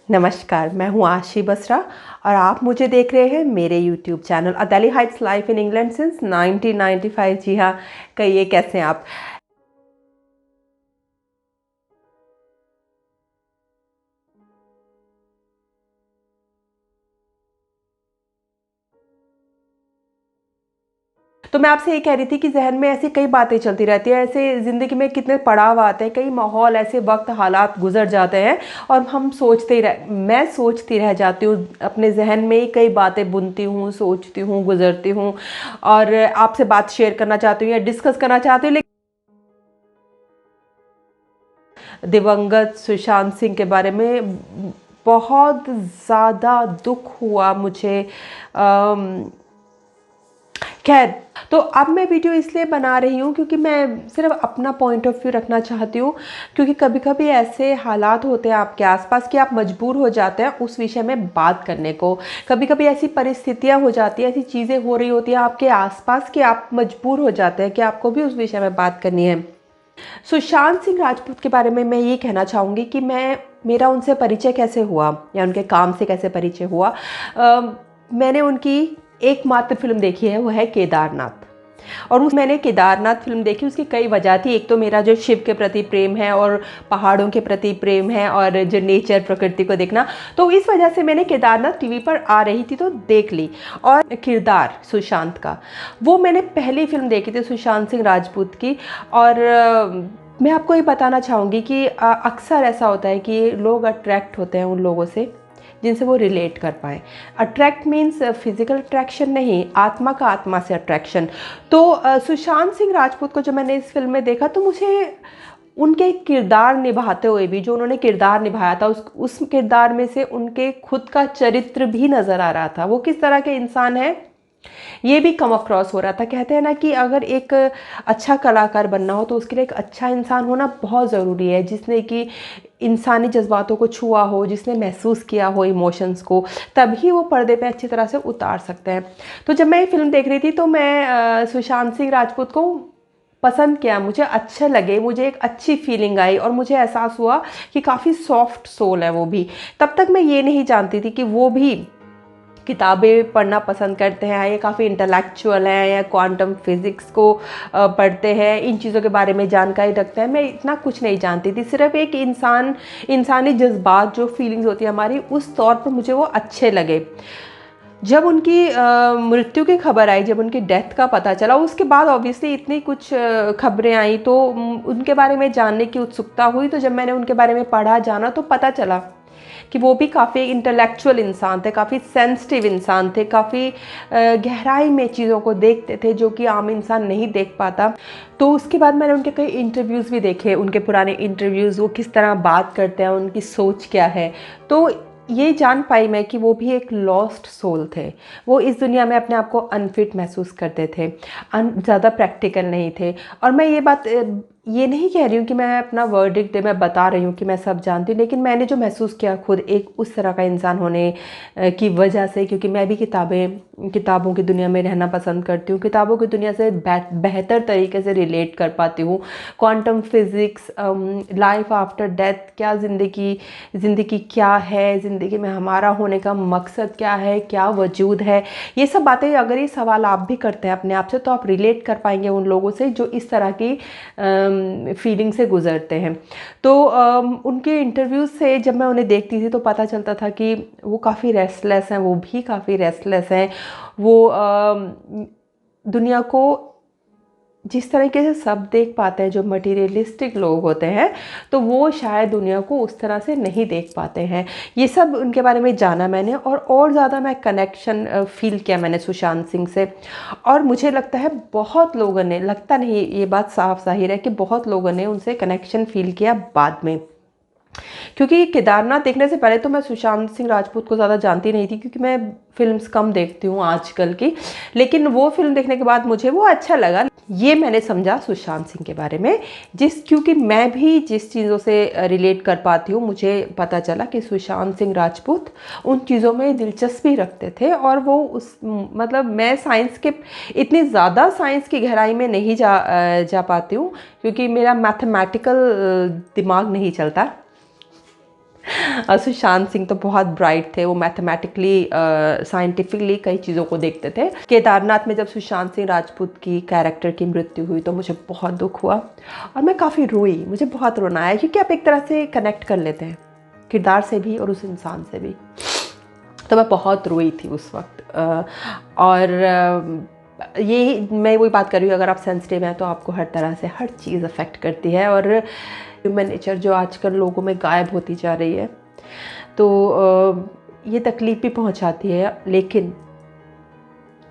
नमस्कार, मैं हूँ आशी बसरा और आप मुझे देख रहे हैं मेरे YouTube channel a Delhi Heights life in England since 1995। जी हाँ, कहिए कैसे हैं आप। तो मैं आपसे ये कह रही थी कि जहन में ऐसी कई बातें चलती रहती है, ऐसे ज़िंदगी में कितने पड़ाव आते हैं, कई माहौल ऐसे वक्त हालात गुजर जाते हैं और हम मैं सोचती रह जाती हूँ, अपने जहन में ही कई बातें बुनती हूँ, सोचती हूँ, गुजरती हूँ और आपसे बात शेयर करना चाहती हूँ या डिस्कस करना चाहती हूँ। लेकिन दिवंगत सुशांत सिंह के बारे में बहुत ज़्यादा दुख हुआ मुझे। अम, खैर, तो अब मैं वीडियो इसलिए बना रही हूँ क्योंकि मैं सिर्फ अपना पॉइंट ऑफ व्यू रखना चाहती हूँ, क्योंकि कभी कभी ऐसे हालात होते हैं आपके आसपास कि आप मजबूर हो जाते हैं उस विषय में बात करने को। कभी कभी ऐसी परिस्थितियाँ हो जाती हैं, ऐसी चीज़ें हो रही होती हैं आपके आसपास कि आप मजबूर हो जाते हैं कि आपको भी उस विषय में बात करनी है। सुशांत सिंह राजपूत के बारे में मैं ये कहना चाहूँगी कि मेरा उनसे परिचय कैसे हुआ या उनके काम से कैसे परिचय हुआ। मैंने उनकी एकमात्र फिल्म देखी है, वो है केदारनाथ। और उस मैंने केदारनाथ फिल्म देखी, उसकी कई वजह थी। एक तो मेरा जो शिव के प्रति प्रेम है और पहाड़ों के प्रति प्रेम है और जो नेचर प्रकृति को देखना, तो इस वजह से मैंने केदारनाथ टीवी पर आ रही थी तो देख ली। और किरदार सुशांत का, वो मैंने पहली फिल्म देखी थी सुशांत सिंह राजपूत की। और मैं आपको ये बताना चाहूँगी कि अक्सर ऐसा होता है कि लोग अट्रैक्ट होते हैं उन लोगों से जिनसे वो रिलेट कर पाए। अट्रैक्ट मीन्स फिजिकल अट्रैक्शन नहीं, आत्मा का आत्मा से अट्रैक्शन। तो सुशांत सिंह राजपूत को जब मैंने इस फिल्म में देखा तो मुझे उनके किरदार निभाते हुए भी, जो उन्होंने किरदार निभाया था, उस किरदार में से उनके खुद का चरित्र भी नज़र आ रहा था। वो किस तरह के इंसान है ये भी कम अक्रॉस हो रहा था। कहते हैं ना कि अगर एक अच्छा कलाकार बनना हो तो उसके लिए एक अच्छा इंसान होना बहुत ज़रूरी है, जिसने कि इंसानी जज्बातों को छुआ हो, जिसने महसूस किया हो इमोशंस को, तभी वो पर्दे पे अच्छी तरह से उतार सकते हैं। तो जब मैं ये फिल्म देख रही थी तो मैं सुशांत सिंह राजपूत को पसंद किया, मुझे अच्छे लगे, मुझे एक अच्छी फीलिंग आई और मुझे एहसास हुआ कि काफ़ी सॉफ्ट सोल है वो भी। तब तक मैं ये नहीं जानती थी कि वो भी किताबें पढ़ना पसंद करते हैं, ये काफ़ी इंटेलेक्चुअल हैं या क्वांटम फिज़िक्स को पढ़ते हैं, इन चीज़ों के बारे में जानकारी रखते हैं। मैं इतना कुछ नहीं जानती थी, सिर्फ एक इंसानी जज्बात, जो फीलिंग्स होती है हमारी, उस तौर पर मुझे वो अच्छे लगे। जब उनकी मृत्यु की खबर आई, जब उनकी डेथ का पता चला, उसके बाद ऑब्वियसली इतनी कुछ खबरें आई तो उनके बारे में जानने की उत्सुकता हुई। तो जब मैंने उनके बारे में पढ़ा, जाना, तो पता चला कि वो भी काफ़ी इंटेलेक्चुअल इंसान थे, काफ़ी सेंसिटिव इंसान थे, काफ़ी गहराई में चीज़ों को देखते थे जो कि आम इंसान नहीं देख पाता। तो उसके बाद मैंने उनके कई इंटरव्यूज़ भी देखे, उनके पुराने इंटरव्यूज़, वो किस तरह बात करते हैं, उनकी सोच क्या है। तो ये जान पाई मैं कि वो भी एक लॉस्ट सोल थे। वो इस दुनिया में अपने आप को अनफिट महसूस करते थे, ज़्यादा प्रैक्टिकल नहीं थे। और मैं ये बात ये नहीं कह रही हूँ कि मैं अपना वर्डिक्ट दे, मैं बता रही हूँ कि मैं सब जानती हूँ, लेकिन मैंने जो महसूस किया खुद एक उस तरह का इंसान होने की वजह से, क्योंकि मैं भी किताबों की दुनिया में रहना पसंद करती हूँ, किताबों की दुनिया से बेहतर तरीके से रिलेट कर पाती हूँ। Quantum physics, life after death, क्या ज़िंदगी क्या है, ज़िंदगी में हमारा होने का मकसद क्या है, क्या वजूद है, ये सब बातें अगर ये सवाल आप भी करते हैं अपने आप से तो आप रिलेट कर पाएंगे उन लोगों से जो इस तरह की फीलिंग से गुजरते हैं। तो उनके इंटरव्यूज़ से जब मैं उन्हें देखती थी तो पता चलता था कि वो काफ़ी रेस्टलेस हैं, वो भी काफ़ी रेस्टलेस हैं। वो दुनिया को जिस तरीके से सब देख पाते हैं, जो मटीरियलिस्टिक लोग होते हैं, तो वो शायद दुनिया को उस तरह से नहीं देख पाते हैं। ये सब उनके बारे में जाना मैंने और ज़्यादा मैं कनेक्शन फील किया मैंने सुशांत सिंह से। और मुझे लगता है बहुत लोगों ने, लगता नहीं, ये बात साफ ज़ाहिर है कि बहुत लोगों ने उनसे कनेक्शन फील किया बाद में। क्योंकि केदारनाथ देखने से पहले तो मैं सुशांत सिंह राजपूत को ज़्यादा जानती नहीं थी, क्योंकि मैं फिल्म्स कम देखती हूँ आजकल की। लेकिन वो फिल्म देखने के बाद मुझे वो अच्छा लगा, ये मैंने समझा सुशांत सिंह के बारे में। क्योंकि मैं भी जिस चीज़ों से रिलेट कर पाती हूँ, मुझे पता चला कि सुशांत सिंह राजपूत उन चीज़ों में दिलचस्पी रखते थे। और वो मतलब मैं साइंस के इतनी ज़्यादा साइंस की गहराई में नहीं जा पाती हूँ, क्योंकि मेरा मैथमेटिकल दिमाग नहीं चलता। सुशांत सिंह तो बहुत ब्राइट थे, वो मैथमेटिकली साइंटिफिकली कई चीज़ों को देखते थे। केदारनाथ में जब सुशांत सिंह राजपूत की कैरेक्टर की मृत्यु हुई तो मुझे बहुत दुख हुआ और मैं काफ़ी रोई, मुझे बहुत रोना आया, क्योंकि आप एक तरह से कनेक्ट कर लेते हैं किरदार से भी और उस इंसान से भी। तो मैं बहुत रोई थी उस वक्त। और ये मैं वही बात कर रही हूँ, अगर आप सेंसिटिव हैं तो आपको हर तरह से हर चीज़ अफेक्ट करती है। और ह्यूमन नेचर जो आजकल लोगों में गायब होती जा रही है, तो ये तकलीफ़ भी पहुँचाती है। लेकिन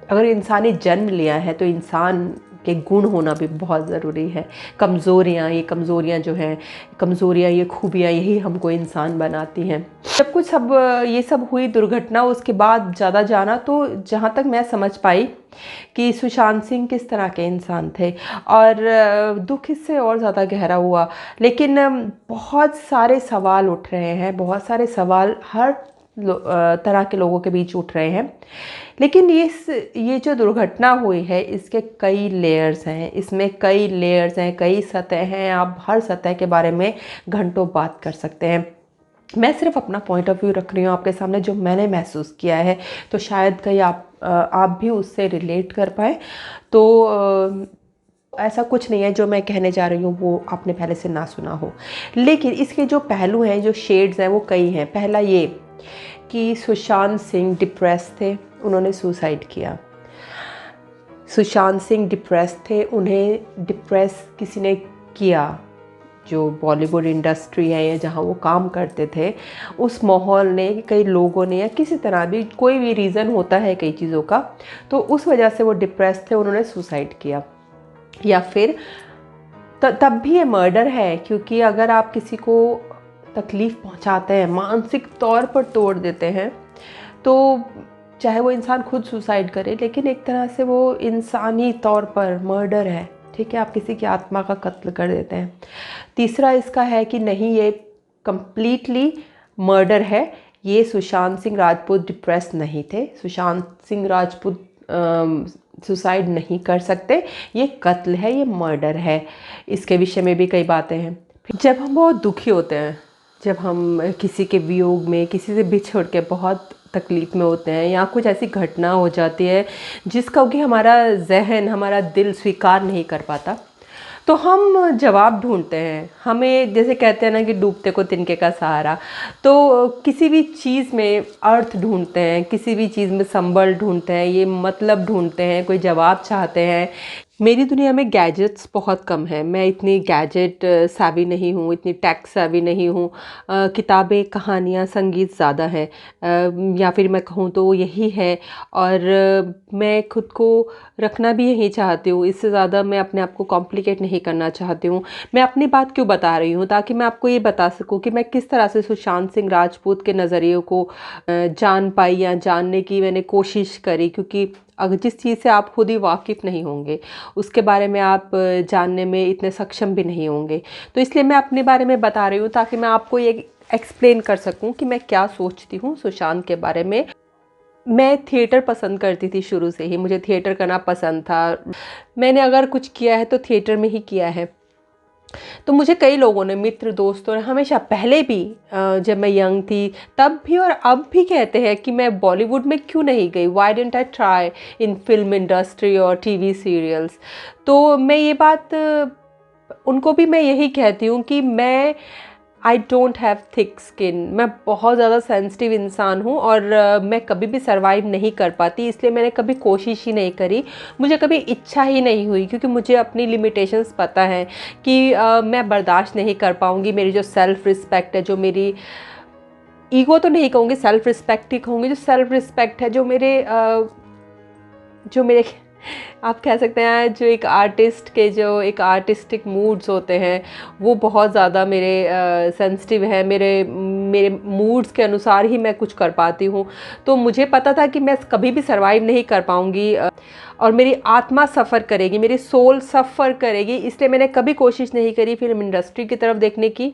अगर इंसानी जन्म लिया है तो इंसान के गुण होना भी बहुत ज़रूरी है। कमज़ोरियाँ जो हैं, कमज़ोरियाँ, ये खूबियाँ, यही हमको इंसान बनाती हैं। जब कुछ सब ये सब हुई दुर्घटना, उसके बाद ज़्यादा जाना, तो जहाँ तक मैं समझ पाई कि सुशांत सिंह किस तरह के इंसान थे, और दुख इससे और ज़्यादा गहरा हुआ। लेकिन बहुत सारे सवाल उठ रहे हैं, बहुत सारे सवाल हर तरह के लोगों के बीच उठ रहे हैं। लेकिन ये जो दुर्घटना हुई है, इसके कई लेयर्स हैं, इसमें कई लेयर्स हैं, कई सतह हैं। आप हर सतह के बारे में घंटों बात कर सकते हैं। मैं सिर्फ अपना पॉइंट ऑफ व्यू रख रही हूँ आपके सामने, जो मैंने महसूस किया है, तो शायद कहीं आप भी उससे रिलेट कर पाए। तो ऐसा कुछ नहीं है जो मैं कहने जा रही हूँ वो आपने पहले से ना सुना हो। लेकिन इसके जो पहलू हैं, जो शेड्स हैं, वो कई हैं। पहला ये कि सुशांत सिंह डिप्रेस थे, उन्होंने सुसाइड किया। सुशांत सिंह डिप्रेस थे, उन्हें डिप्रेस किसी ने किया। जो बॉलीवुड इंडस्ट्री है या जहाँ वो काम करते थे, उस माहौल ने, कई लोगों ने, या किसी तरह भी, कोई भी रीज़न होता है कई चीज़ों का, तो उस वजह से वो डिप्रेस थे, उन्होंने सुसाइड किया। या फिर तब भी ये मर्डर है, क्योंकि अगर आप किसी को तकलीफ़ पहुंचाते हैं, मानसिक तौर पर तोड़ देते हैं, तो चाहे वो इंसान खुद सुसाइड करे, लेकिन एक तरह से वो इंसानी तौर पर मर्डर है। ठीक है, आप किसी की आत्मा का कत्ल कर देते हैं। तीसरा इसका है कि नहीं, ये कंप्लीटली मर्डर है। ये सुशांत सिंह राजपूत डिप्रेस नहीं थे, सुशांत सिंह राजपूत सुसाइड नहीं कर सकते, ये कत्ल है, ये मर्डर है। इसके विषय में भी कई बातें हैं। जब हम बहुत दुखी होते हैं, जब हम किसी के वियोग में, किसी से बिछड़ के बहुत तकलीफ़ में होते हैं, या कुछ ऐसी घटना हो जाती है जिसका कि हमारा जहन, हमारा दिल स्वीकार नहीं कर पाता, तो हम जवाब ढूंढते हैं। हमें, जैसे कहते हैं ना कि डूबते को तिनके का सहारा, तो किसी भी चीज़ में अर्थ ढूंढते हैं, किसी भी चीज़ में संबल ढूंढते हैं, ये मतलब ढूंढते हैं, कोई जवाब चाहते हैं। मेरी दुनिया में गैजेट्स बहुत कम हैं, मैं इतनी गैजेट savvy नहीं हूँ, इतनी टेक savvy नहीं हूँ। किताबें, कहानियाँ, संगीत ज़्यादा है, या फिर मैं कहूँ तो वो यही है। और मैं खुद को रखना भी यही चाहती हूँ, इससे ज़्यादा मैं अपने आप को कॉम्प्लिकेट नहीं करना चाहती हूँ। मैं अपनी बात क्यों बता रही हूँ, ताकि मैं आपको ये बता सकूँ कि मैं किस तरह से सुशांत सिंह राजपूत के नज़रिए को जान पाई, या जानने की मैंने कोशिश करी। क्योंकि अगर जिस चीज़ से आप खुद ही वाकिफ़ नहीं होंगे, उसके बारे में आप जानने में इतने सक्षम भी नहीं होंगे, तो इसलिए मैं अपने बारे में बता रही हूँ, ताकि मैं आपको ये एक्सप्लेन कर सकूँ कि मैं क्या सोचती हूँ सुशांत के बारे में। मैं थिएटर पसंद करती थी शुरू से ही, मुझे थिएटर करना पसंद था। मैंने अगर कुछ किया है तो थिएटर में ही किया है। तो मुझे कई लोगों ने, मित्र, दोस्तों ने हमेशा, पहले भी जब मैं यंग थी तब भी और अब भी कहते हैं कि मैं बॉलीवुड में क्यों नहीं गई, why didn't I try in film industry और टीवी सीरियल्स। तो मैं ये बात उनको भी मैं यही कहती हूँ कि I don't have thick skin, मैं बहुत ज़्यादा सेंसिटिव इंसान हूँ, और मैं कभी भी सर्वाइव नहीं कर पाती, इसलिए मैंने कभी कोशिश ही नहीं करी, मुझे कभी इच्छा ही नहीं हुई, क्योंकि मुझे अपनी लिमिटेशंस पता है कि मैं बर्दाश्त नहीं कर पाऊँगी। मेरी जो सेल्फ़ रिस्पेक्ट है, जो मेरी ईगो तो नहीं कहूँगी, सेल्फ़ रिस्पेक्ट ही कहूँगी, जो सेल्फ़ रिस्पेक्ट है, जो मेरे आप कह सकते हैं, जो एक आर्टिस्ट के जो एक आर्टिस्टिक मूड्स होते हैं, वो बहुत ज़्यादा मेरे सेंसिटिव है। मेरे मूड्स के अनुसार ही मैं कुछ कर पाती हूँ। तो मुझे पता था कि मैं कभी भी सर्वाइव नहीं कर पाऊँगी, और मेरी आत्मा सफ़र करेगी, मेरी सोल सफ़र करेगी, इसलिए मैंने कभी कोशिश नहीं करी फिल्म इंडस्ट्री की तरफ देखने की,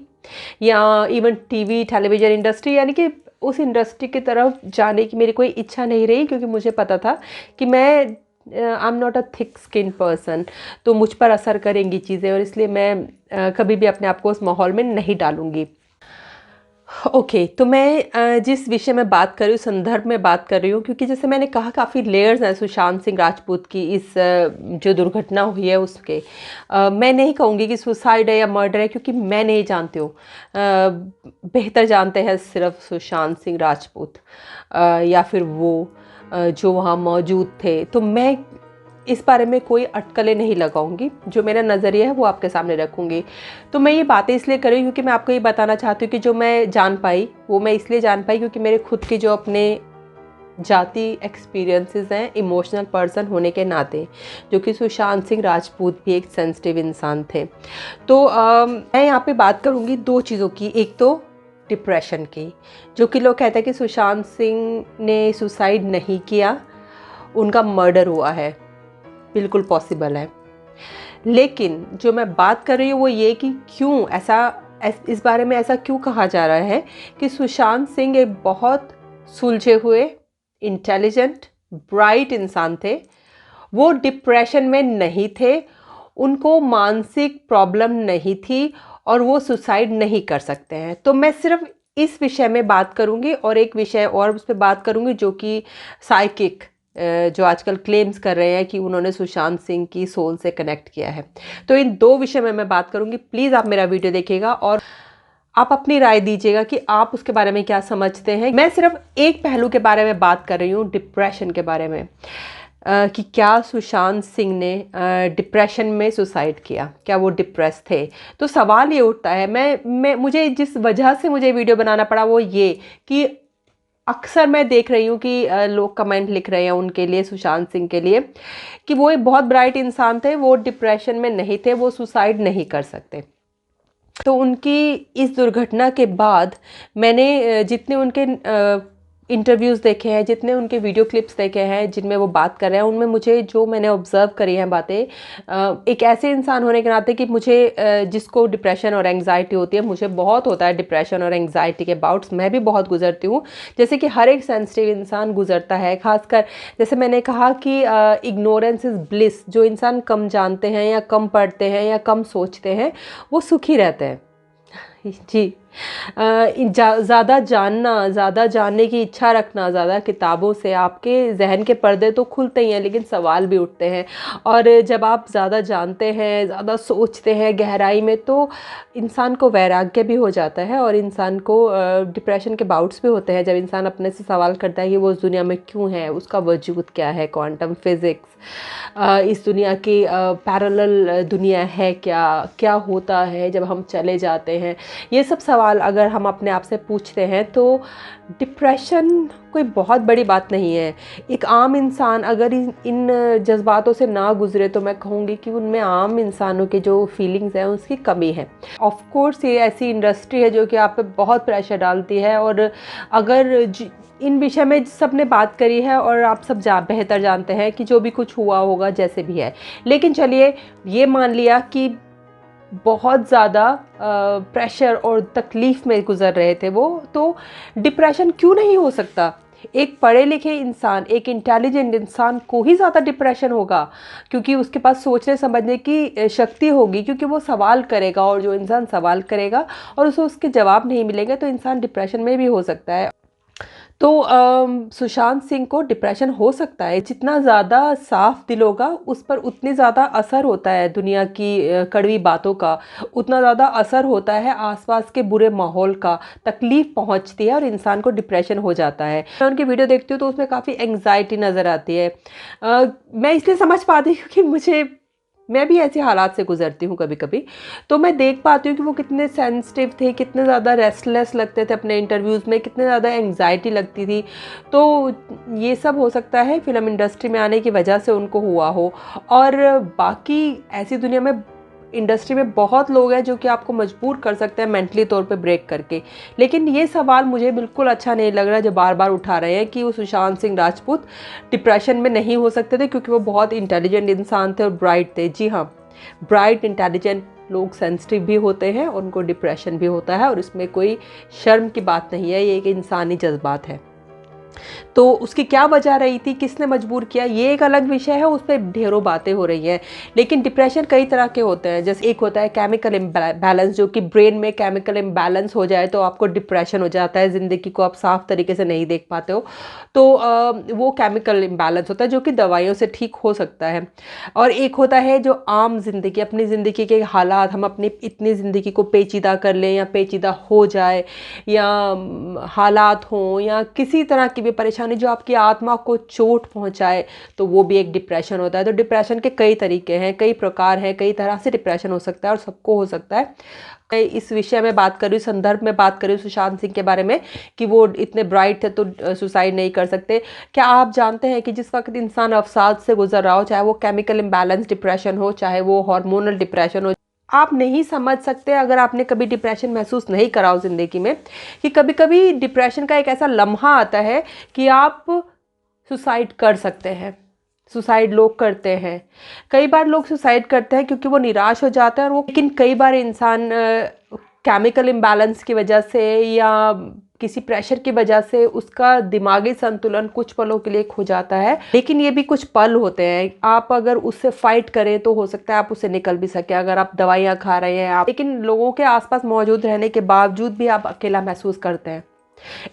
या इवन टीवी टेलीविज़न इंडस्ट्री, यानी कि उस इंडस्ट्री की तरफ जाने की मेरी कोई इच्छा नहीं रही, क्योंकि मुझे पता था कि मैं I am not a thick skin person, तो मुझ पर असर करेंगी चीज़ें, और इसलिए मैं कभी भी अपने आप को उस माहौल में नहीं डालूँगी। ओके, तो मैं जिस विषय में बात कर रही हूँ, संदर्भ में बात कर रही हूँ, क्योंकि जैसे मैंने कहा काफ़ी लेयर्स हैं सुशांत सिंह राजपूत की इस जो दुर्घटना हुई है उसके। मैं नहीं कहूँगी कि सुसाइड है या मर्डर है, क्योंकि मैं नहीं जानती हूँ। बेहतर जानते हैं सिर्फ सुशांत सिंह राजपूत या फिर वो जो वहाँ मौजूद थे। तो मैं इस बारे में कोई अटकलें नहीं लगाऊंगी, जो मेरा नज़रिया है वो आपके सामने रखूंगी। तो मैं ये बातें इसलिए कर रही हूँ क्योंकि मैं आपको ये बताना चाहती हूँ कि जो मैं जान पाई वो मैं इसलिए जान पाई क्योंकि मेरे खुद के जो अपने जाति एक्सपीरियंसेस हैं इमोशनल पर्सन होने के नाते, जो कि सुशांत सिंह राजपूत भी एक सेंसिटिव इंसान थे। तो मैं यहाँ पे बात करूँगी दो चीज़ों की। एक तो डिप्रेशन की, जो कि लोग कहते हैं कि सुशांत सिंह ने सुसाइड नहीं किया, उनका मर्डर हुआ है। बिल्कुल पॉसिबल है, लेकिन जो मैं बात कर रही हूँ वो ये कि क्यों ऐसा, इस बारे में ऐसा क्यों कहा जा रहा है कि सुशांत सिंह एक बहुत सुलझे हुए, इंटेलिजेंट, ब्राइट इंसान थे। वो डिप्रेशन में नहीं थे, उनको मानसिक प्रॉब्लम नहीं थी और वो सुसाइड नहीं कर सकते हैं। तो मैं सिर्फ इस विषय में बात करूँगी और एक विषय और उस पर बात करूँगी जो कि साइकिक, जो आजकल क्लेम्स कर रहे हैं कि उन्होंने सुशांत सिंह की सोल से कनेक्ट किया है। तो इन दो विषय में मैं बात करूँगी। प्लीज़ आप मेरा वीडियो देखिएगा और आप अपनी राय दीजिएगा कि आप उसके बारे में क्या समझते हैं। मैं सिर्फ एक पहलू के बारे में बात कर रही हूँ, डिप्रेशन के बारे में, कि क्या सुशांत सिंह ने डिप्रेशन में सुसाइड किया, क्या वो डिप्रेस थे। तो सवाल ये उठता है, मुझे जिस वजह से मुझे वीडियो बनाना पड़ा वो ये कि अक्सर मैं देख रही हूँ कि लोग कमेंट लिख रहे हैं उनके लिए, सुशांत सिंह के लिए, कि वो एक बहुत ब्राइट इंसान थे, वो डिप्रेशन में नहीं थे, वो सुसाइड नहीं कर सकते। तो उनकी इस दुर्घटना के बाद मैंने जितने उनके इंटरव्यूज़ देखे हैं, जितने उनके वीडियो क्लिप्स देखे हैं जिनमें वो बात कर रहे हैं, उनमें मुझे जो मैंने ऑब्ज़र्व करी हैं बातें, एक ऐसे इंसान होने के नाते कि मुझे जिसको डिप्रेशन और एंग्जाइटी होती है, मुझे बहुत होता है डिप्रेशन और एंग्जाइटी के बाउट्स, मैं भी बहुत गुजरती हूँ, जैसे कि हर एक सेंसिटिव इंसान गुजरता है। खासकर जैसे मैंने कहा कि इग्नोरेंस इज़ ब्लिस, जो इंसान कम जानते हैं या कम पढ़ते हैं या कम सोचते हैं वो सुखी रहते हैं। जी, ज़्यादा जानना, ज़्यादा जानने की इच्छा रखना, ज़्यादा किताबों से आपके जहन के पर्दे तो खुलते ही हैं लेकिन सवाल भी उठते हैं। और जब आप ज़्यादा जानते हैं, ज़्यादा सोचते हैं गहराई में, तो इंसान को वैराग्य भी हो जाता है और इंसान को डिप्रेशन के बाउट्स भी होते हैं। जब इंसान अपने से सवाल करता है कि वो उस दुनिया में क्यों है, उसका वजूद क्या है, क्वांटम फिज़िक्स, इस दुनिया की पैरेलल दुनिया है क्या, क्या होता है जब हम चले जाते हैं, ये सब सवाल अगर हम अपने आप से पूछते हैं तो डिप्रेशन कोई बहुत बड़ी बात नहीं है। एक आम इंसान अगर इन जज्बातों से ना गुजरे तो मैं कहूँगी कि उनमें आम इंसानों के जो फीलिंग्स हैं उसकी कमी है। ऑफ कोर्स ये ऐसी इंडस्ट्री है जो कि आप पे बहुत प्रेशर डालती है, और अगर इन विषय में सब ने बात करी है और आप सब बेहतर जानते हैं कि जो भी कुछ हुआ होगा जैसे भी है, लेकिन चलिए ये मान लिया कि बहुत ज़्यादा प्रेशर और तकलीफ़ में गुज़र रहे थे वो, तो डिप्रेशन क्यों नहीं हो सकता। एक पढ़े लिखे इंसान, एक इंटेलिजेंट इंसान को ही ज़्यादा डिप्रेशन होगा, क्योंकि उसके पास सोचने समझने की शक्ति होगी, क्योंकि वो सवाल करेगा, और जो इंसान सवाल करेगा और उसे उसके जवाब नहीं मिलेंगे तो इंसान डिप्रेशन में भी हो सकता है। तो सुशांत सिंह को डिप्रेशन हो सकता है। जितना ज़्यादा साफ दिल होगा उस पर उतनी ज़्यादा असर होता है दुनिया की कड़वी बातों का, उतना ज़्यादा असर होता है आसपास के बुरे माहौल का, तकलीफ़ पहुंचती है और इंसान को डिप्रेशन हो जाता है। मैं उनकी वीडियो देखती हूँ तो उसमें काफ़ी एंग्जाइटी नज़र आती है। मैं इसलिए समझ पाती हूँ क्योंकि मैं भी ऐसे हालात से गुजरती हूँ कभी कभी, तो मैं देख पाती हूँ कि वो कितने सेंसिटिव थे, कितने ज़्यादा रेस्टलेस लगते थे अपने इंटरव्यूज़ में, कितने ज़्यादा एंग्जाइटी लगती थी। तो ये सब हो सकता है फिल्म इंडस्ट्री में आने की वजह से उनको हुआ हो, और बाकी ऐसी दुनिया में, इंडस्ट्री में बहुत लोग हैं जो कि आपको मजबूर कर सकते हैं मेंटली तौर पे ब्रेक करके। लेकिन ये सवाल मुझे बिल्कुल अच्छा नहीं लग रहा जो बार बार उठा रहे हैं कि वो सुशांत सिंह राजपूत डिप्रेशन में नहीं हो सकते थे क्योंकि वो बहुत इंटेलिजेंट इंसान थे और ब्राइट थे। जी हाँ, ब्राइट इंटेलिजेंट लोग सेंसिटिव भी होते हैं, उनको डिप्रेशन भी होता है, और इसमें कोई शर्म की बात नहीं है, ये एक इंसानी जज्बात है। तो उसकी क्या वजह रही थी, किसने मजबूर किया, ये एक अलग विषय है, उस पर ढेरों बातें हो रही हैं। लेकिन डिप्रेशन कई तरह के होते हैं। जैसे एक होता है केमिकल इम्बैलेंस, जो कि ब्रेन में केमिकल इम्बैलेंस हो जाए तो आपको डिप्रेशन हो जाता है, ज़िंदगी को आप साफ तरीके से नहीं देख पाते हो। तो वो केमिकल इम्बैलेंस होता है जो कि दवाइयों से ठीक हो सकता है। और एक होता है जो आम ज़िंदगी, अपनी ज़िंदगी के हालात, हम अपनी इतनी ज़िंदगी को पेचीदा कर लें या पेचीदा हो जाए, या हालात हों, या किसी तरह की भी परेशानी जो आपकी आत्मा को चोट पहुंचाए, तो वो भी एक डिप्रेशन होता है। तो डिप्रेशन के कई तरीके हैं, कई प्रकार हैं, कई तरह से डिप्रेशन हो सकता है और सबको हो सकता है। मैं इस विषय में बात कर रही हूँ, संदर्भ में बात कर रही हूँ सुशांत सिंह के बारे में, कि वो इतने ब्राइट थे तो सुसाइड नहीं कर सकते। क्या आप जानते हैं कि जिस वक्त इंसान अवसाद से गुजर रहा हो, चाहे वो केमिकल इम्बैलेंस डिप्रेशन हो, चाहे वो हार्मोनल डिप्रेशन हो, आप नहीं समझ सकते अगर आपने कभी डिप्रेशन महसूस नहीं करा हो ज़िंदगी में, कि कभी कभी डिप्रेशन का एक ऐसा लम्हा आता है कि आप सुसाइड कर सकते हैं। सुसाइड लोग करते हैं, कई बार लोग सुसाइड करते हैं क्योंकि वो निराश हो जाते हैं, और वो, लेकिन कई बार इंसान केमिकल इम्बैलेंस की वजह से या किसी प्रेशर की वजह से उसका दिमागी संतुलन कुछ पलों के लिए खो जाता है। लेकिन ये भी कुछ पल होते हैं, आप अगर उससे फाइट करें तो हो सकता है आप उससे निकल भी सके, अगर आप दवाइयाँ खा रहे हैं आप। लेकिन लोगों के आसपास मौजूद रहने के बावजूद भी आप अकेला महसूस करते हैं।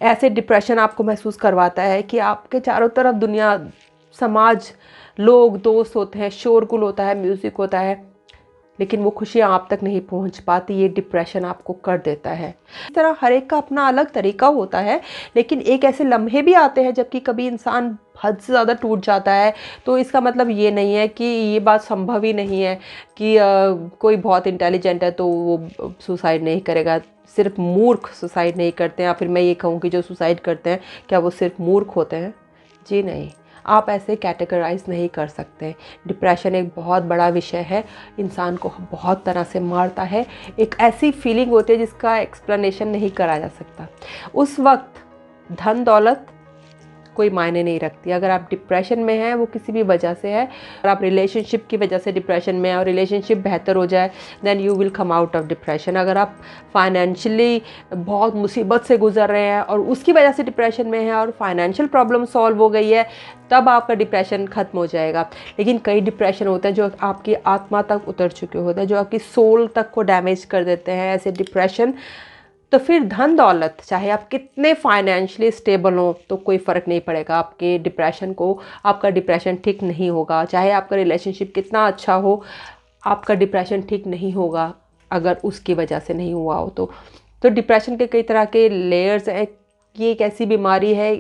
ऐसे डिप्रेशन आपको महसूस करवाता है कि आपके चारों तरफ दुनिया, समाज, लोग, दोस्त होते हैं, शोरगुल होता है, म्यूज़िक होता है, लेकिन वो खुशियाँ आप तक नहीं पहुंच पाती। ये डिप्रेशन आपको कर देता है। इस तरह हर एक का अपना अलग तरीका होता है, लेकिन एक ऐसे लम्हे भी आते हैं जबकि कभी इंसान हद से ज़्यादा टूट जाता है। तो इसका मतलब ये नहीं है कि ये बात संभव ही नहीं है कि कोई बहुत इंटेलिजेंट है तो वो सुसाइड नहीं करेगा। सिर्फ मूर्ख सुसाइड नहीं करते हैं, या फिर मैं ये कहूँ कि जो सुसाइड करते हैं क्या वो सिर्फ मूर्ख होते हैं? जी नहीं, आप ऐसे कैटेगराइज नहीं कर सकते। डिप्रेशन एक बहुत बड़ा विषय है, इंसान को बहुत तरह से मारता है। एक ऐसी फीलिंग होती है जिसका एक्सप्लेनेशन नहीं करा जा सकता। उस वक्त धन दौलत कोई मायने नहीं रखती। अगर आप डिप्रेशन में हैं, वो किसी भी वजह से है, और आप रिलेशनशिप की वजह से डिप्रेशन में हैं और रिलेशनशिप बेहतर हो जाए, then you will come out of depression. अगर आप फाइनेंशियली बहुत मुसीबत से गुजर रहे हैं और उसकी वजह से डिप्रेशन में हैं और फाइनेंशियल प्रॉब्लम सॉल्व हो गई है, तब आपका डिप्रेशन ख़त्म हो जाएगा। लेकिन कई डिप्रेशन होते हैं जो आपकी आत्मा तक उतर चुके होते हैं, जो आपकी सोल तक को डैमेज कर देते हैं। ऐसे डिप्रेशन, तो फिर धन दौलत, चाहे आप कितने फाइनेंशियली स्टेबल हो, तो कोई फ़र्क नहीं पड़ेगा आपके डिप्रेशन को। आपका डिप्रेशन ठीक नहीं होगा। चाहे आपका रिलेशनशिप कितना अच्छा हो, आपका डिप्रेशन ठीक नहीं होगा अगर उसकी वजह से नहीं हुआ हो तो डिप्रेशन के कई तरह के लेयर्स हैं। ये एक ऐसी बीमारी है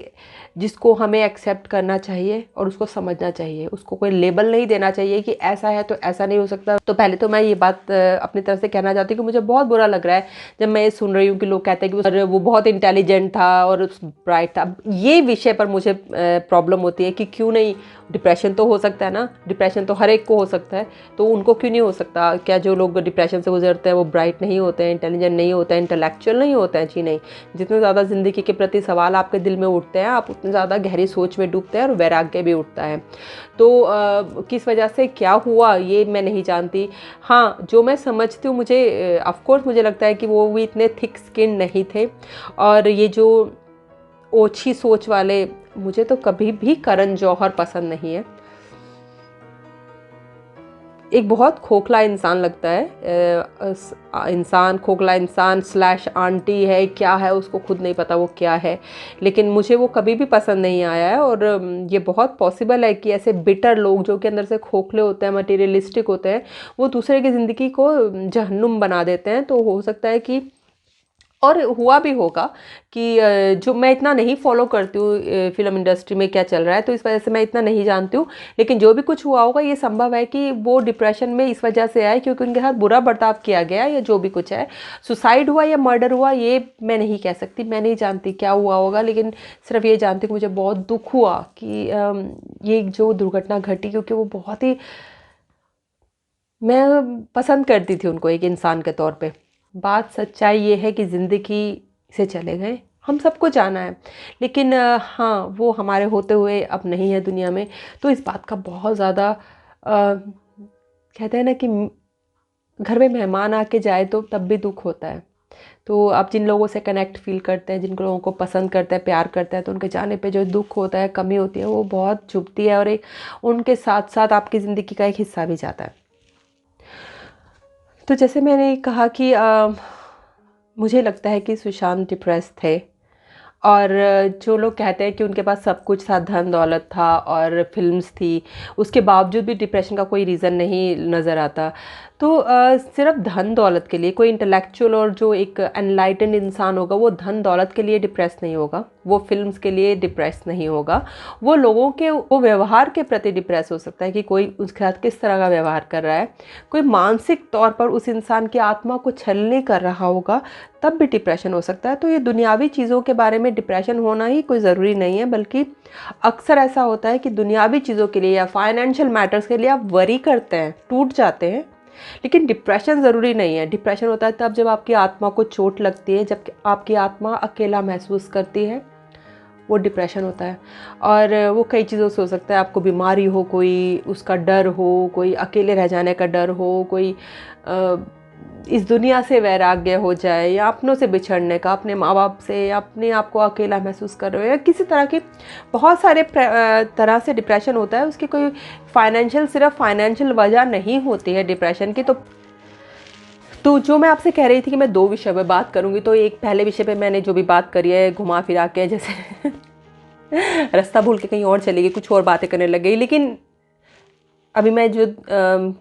जिसको हमें एक्सेप्ट करना चाहिए और उसको समझना चाहिए। उसको कोई लेबल नहीं देना चाहिए कि ऐसा है तो ऐसा नहीं हो सकता। तो पहले तो मैं ये बात अपनी तरफ से कहना चाहती हूँ कि मुझे बहुत बुरा लग रहा है जब मैं ये सुन रही हूँ कि लोग कहते हैं कि वो बहुत इंटेलिजेंट था और ब्राइट था। ये विषय पर मुझे प्रॉब्लम होती है कि क्यों नहीं, डिप्रेशन तो हो सकता है ना, डिप्रेशन तो हर एक को हो सकता है, तो उनको क्यों नहीं हो सकता? क्या जो लोग डिप्रेशन से गुजरते हैं वो ब्राइट नहीं होते हैं, इंटेलिजेंट नहीं होते हैं, इंटेलेक्चुअल नहीं होते हैं? जी नहीं। जितने ज़्यादा ज़िंदगी के प्रति सवाल आपके दिल में उठते हैं, आप उतने ज़्यादा गहरी सोच में डूबते हैं और वैराग्य भी उठता है। तो किस वजह से क्या हुआ ये मैं नहीं जानती। हाँ, जो मैं समझती हूँ, मुझे ऑफकोर्स मुझे लगता है कि वो भी इतने थिक स्किन नहीं थे। और ये जो ओछी सोच वाले, मुझे तो कभी भी करण जौहर पसंद नहीं है। एक बहुत खोखला इंसान लगता है। इंसान, खोखला इंसान स्लैश आंटी है, क्या है उसको खुद नहीं पता वो क्या है, लेकिन मुझे वो कभी भी पसंद नहीं आया है। और ये बहुत पॉसिबल है कि ऐसे बिटर लोग जो कि अंदर से खोखले होते हैं, मटेरियलिस्टिक होते हैं, वो दूसरे की ज़िंदगी को जहन्नुम बना देते हैं। तो हो सकता है कि, और हुआ भी होगा कि जो मैं इतना नहीं फॉलो करती हूँ फिल्म इंडस्ट्री में क्या चल रहा है, तो इस वजह से मैं इतना नहीं जानती हूँ। लेकिन जो भी कुछ हुआ होगा, ये संभव है कि वो डिप्रेशन में इस वजह से आए क्योंकि उनके साथ बुरा बर्ताव किया गया, या जो भी कुछ है, सुसाइड हुआ या मर्डर हुआ, ये मैं नहीं कह सकती। मैं नहीं जानती क्या हुआ होगा, लेकिन सिर्फ ये जानती हूँ मुझे बहुत दुख हुआ कि ये जो दुर्घटना घटी, क्योंकि वो बहुत ही, मैं पसंद करती थी उनको एक इंसान के तौर पे। बात सच्चाई ये है कि ज़िंदगी से चले गए, हम सबको जाना है, लेकिन हाँ, वो हमारे होते हुए अब नहीं है दुनिया में। तो इस बात का बहुत ज़्यादा कहते हैं ना कि घर में मेहमान आके जाए तो तब भी दुख होता है। तो आप जिन लोगों से कनेक्ट फील करते हैं, जिन लोगों को पसंद करते हैं, प्यार करते हैं, तो उनके जाने पे जो दुख होता है, कमी होती है, वो बहुत चुभती है और एक उनके साथ साथ आपकी ज़िंदगी का एक हिस्सा भी जाता है। तो जैसे मैंने कहा कि मुझे लगता है कि सुशांत डिप्रेस थे, और जो लोग कहते हैं कि उनके पास सब कुछ था, धन दौलत था और फिल्म्स थी, उसके बावजूद भी डिप्रेशन का कोई रीज़न नहीं नज़र आता। तो सिर्फ धन दौलत के लिए कोई इंटेलेक्चुअल और जो एक एनलाइटेंड इंसान होगा वो धन दौलत के लिए डिप्रेस नहीं होगा, वो फिल्म्स के लिए डिप्रेस नहीं होगा, वो लोगों के वो व्यवहार के प्रति डिप्रेस हो सकता है कि कोई उसके साथ किस तरह का व्यवहार कर रहा है। कोई मानसिक तौर पर उस इंसान की आत्मा को छलनी कर रहा होगा, तब भी डिप्रेशन हो सकता है। तो ये दुनियावी चीज़ों के बारे में डिप्रेशन होना ही कोई ज़रूरी नहीं है, बल्कि अक्सर ऐसा होता है कि दुनियावी चीज़ों के लिए या फाइनेंशियल मैटर्स के लिए आप वरी करते हैं, टूट जाते हैं, लेकिन डिप्रेशन ज़रूरी नहीं है। डिप्रेशन होता है तब जब आपकी आत्मा को चोट लगती है, जब आपकी आत्मा अकेला महसूस करती है, वो डिप्रेशन होता है। और वो कई चीज़ों से हो सकता है, आपको बीमारी हो, कोई उसका डर हो, कोई अकेले रह जाने का डर हो, कोई इस दुनिया से वैराग्य हो जाए, या अपनों से बिछड़ने का, अपने माँ बाप से, या अपने आप को अकेला महसूस कर रहे हो, या किसी तरह की बहुत सारे तरह से डिप्रेशन होता है। उसकी कोई सिर्फ फाइनेंशियल वजह नहीं होती है डिप्रेशन की। तो जो मैं आपसे कह रही थी कि मैं 2 विषय पे बात करूँगी, तो एक पहले विषय पे मैंने जो भी बात करी है घुमा फिरा के, जैसे रास्ता भूल के कहीं और चली गई, कुछ और बातें करने लग गई। लेकिन अभी मैं जो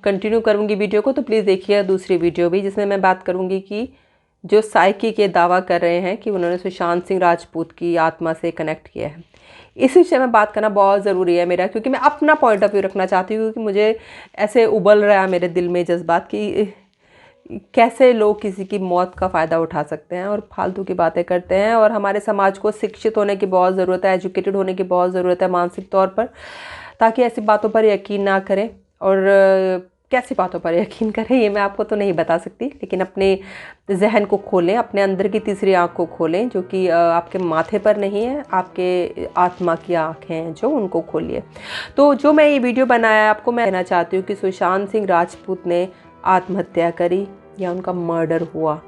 कंटिन्यू करूँगी वीडियो को, तो प्लीज़ देखिए दूसरी वीडियो भी, जिसमें मैं बात करूँगी कि जो साइकिक ये दावा कर रहे हैं कि उन्होंने सुशांत सिंह राजपूत की आत्मा से कनेक्ट किया है। इस विषय में बात करना बहुत ज़रूरी है मेरा, क्योंकि मैं अपना पॉइंट ऑफ व्यू रखना चाहती हूँ, क्योंकि मुझे ऐसे उबल रहा है मेरे दिल में जज्बात कि कैसे लोग किसी की मौत का फ़ायदा उठा सकते हैं और फालतू की बातें करते हैं। और हमारे समाज को शिक्षित होने की बहुत ज़रूरत है, एजुकेटेड होने की बहुत ज़रूरत है मानसिक तौर पर, ताकि ऐसी बातों पर यकीन ना करें। और कैसी बातों पर यकीन करें ये मैं आपको तो नहीं बता सकती, लेकिन अपने जहन को खोलें, अपने अंदर की तीसरी आँख को खोलें, जो कि आपके माथे पर नहीं है, आपके आत्मा की आँखें हैं जो, उनको खोलिए। तो जो मैं ये वीडियो बनाया है, आपको मैं कहना चाहती हूँ कि सुशांत सिंह राजपूत ने आत्महत्या करी या उनका मर्डर हुआ,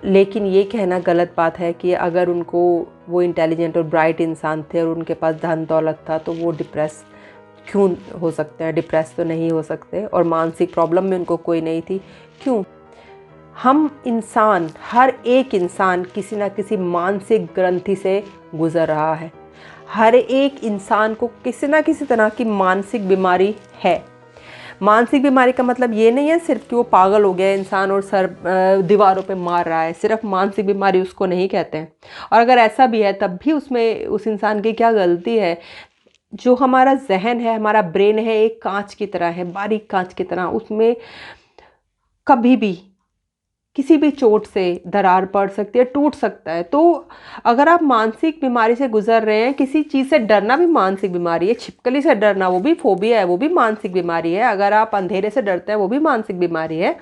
लेकिन ये कहना गलत बात है कि अगर उनको वो इंटेलिजेंट और ब्राइट इंसान थे और उनके पास धन दौलत था, तो वो डिप्रेस क्यों हो सकते हैं? डिप्रेस तो नहीं हो सकते। और मानसिक प्रॉब्लम में उनको कोई नहीं थी, क्यों? हम इंसान, हर एक इंसान किसी ना किसी मानसिक ग्रंथि से गुजर रहा है। हर एक इंसान को किसी ना किसी तरह की मानसिक बीमारी है। मानसिक बीमारी का मतलब ये नहीं है सिर्फ कि वो पागल हो गया इंसान और सर दीवारों पे मार रहा है, सिर्फ मानसिक बीमारी उसको नहीं कहते हैं। और अगर ऐसा भी है, तब भी उसमें उस इंसान की क्या गलती है? जो हमारा जहन है, हमारा ब्रेन है, एक कांच की तरह है, बारीक कांच की तरह। उसमें कभी भी किसी भी चोट से दरार पड़ सकती है, टूट सकता है। तो अगर आप मानसिक बीमारी से गुजर रहे हैं, किसी चीज़ से डरना भी मानसिक बीमारी है, छिपकली से डरना वो भी फोबिया है, वो भी मानसिक बीमारी है। अगर आप अंधेरे से डरते हैं, वो भी मानसिक बीमारी है।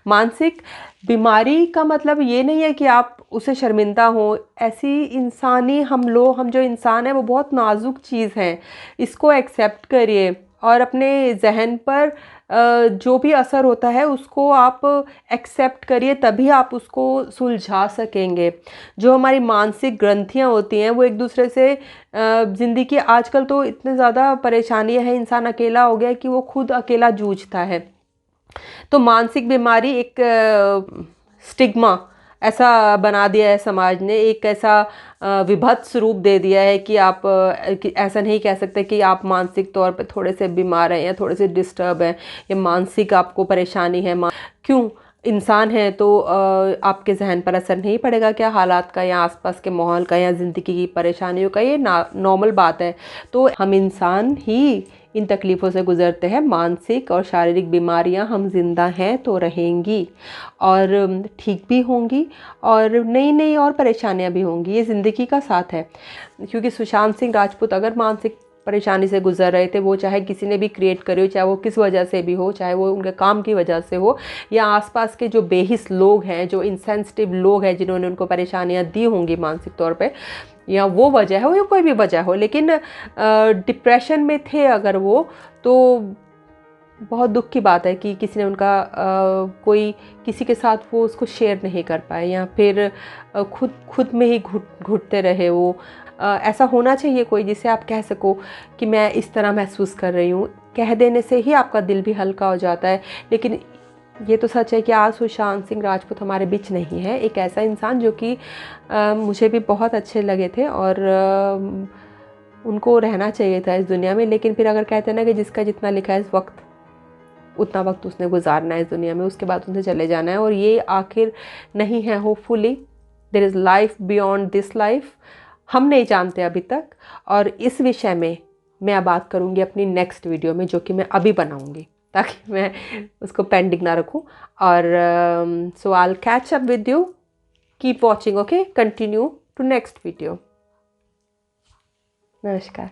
मानसिक बीमारी का मतलब ये नहीं है कि आप उसे शर्मिंदा हो। ऐसी इंसानी हम जो इंसान है, वो बहुत नाजुक चीज़ है। इसको एक्सेप्ट करिए और अपने जहन पर जो भी असर होता है उसको आप एक्सेप्ट करिए, तभी आप उसको सुलझा सकेंगे। जो हमारी मानसिक ग्रंथियां होती हैं, वो एक दूसरे से ज़िंदगी, आजकल तो इतने ज़्यादा परेशानियां हैं, इंसान अकेला हो गया है कि वो खुद अकेला जूझता है। तो मानसिक बीमारी एक स्टिग्मा ऐसा बना दिया है समाज ने, एक ऐसा विभत्स रूप दे दिया है कि आप ऐसा नहीं कह सकते कि आप मानसिक तौर पे थोड़े से बीमार हैं या थोड़े से डिस्टर्ब हैं या मानसिक आपको परेशानी है। क्यों? इंसान है तो आपके जहन पर असर नहीं पड़ेगा क्या हालात का, या आसपास के माहौल का, या ज़िंदगी की परेशानियों का? ये नॉर्मल बात है। तो हम इंसान ही इन तकलीफ़ों से गुज़रते हैं। मानसिक और शारीरिक बीमारियां, हम जिंदा हैं तो रहेंगी और ठीक भी होंगी, और नई नई और परेशानियां भी होंगी। ये ज़िंदगी का साथ है। क्योंकि सुशांत सिंह राजपूत अगर मानसिक परेशानी से गुजर रहे थे, वो चाहे किसी ने भी क्रिएट करे हो, चाहे वो किस वजह से भी हो, चाहे वो उनके काम की वजह से हो, या आसपास के जो बेहिस लोग हैं, जो इनसेंसिटिव लोग हैं जिन्होंने उनको परेशानियां दी होंगी मानसिक तौर पे, या वो वजह हो या कोई भी वजह हो, लेकिन डिप्रेशन में थे अगर वो, तो बहुत दुख की बात है कि किसी ने उनका कोई किसी के साथ वो उसको शेयर नहीं कर पाए, या फिर खुद में ही घुटते रहे वो। ऐसा होना चाहिए कोई जिसे आप कह सको कि मैं इस तरह महसूस कर रही हूँ। कह देने से ही आपका दिल भी हल्का हो जाता है। लेकिन ये तो सच है कि आज सुशांत सिंह राजपूत हमारे बीच नहीं है। एक ऐसा इंसान जो कि मुझे भी बहुत अच्छे लगे थे, और उनको रहना चाहिए था इस दुनिया में। लेकिन फिर अगर कहते हैं ना कि जिसका जितना लिखा है इस वक्त, उतना वक्त उसने गुजारना है इस दुनिया में, उसके बाद उसे चले जाना है। और ये आखिर नहीं है। Hopefully there is life beyond this life, हम नहीं जानते अभी तक। और इस विषय में मैं बात करूँगी अपनी नेक्स्ट वीडियो में, जो कि मैं अभी बनाऊँगी, ताकि मैं उसको पेंडिंग ना रखूँ। और so I will catch up with you, keep watching, okay, continue to next video. नमस्कार।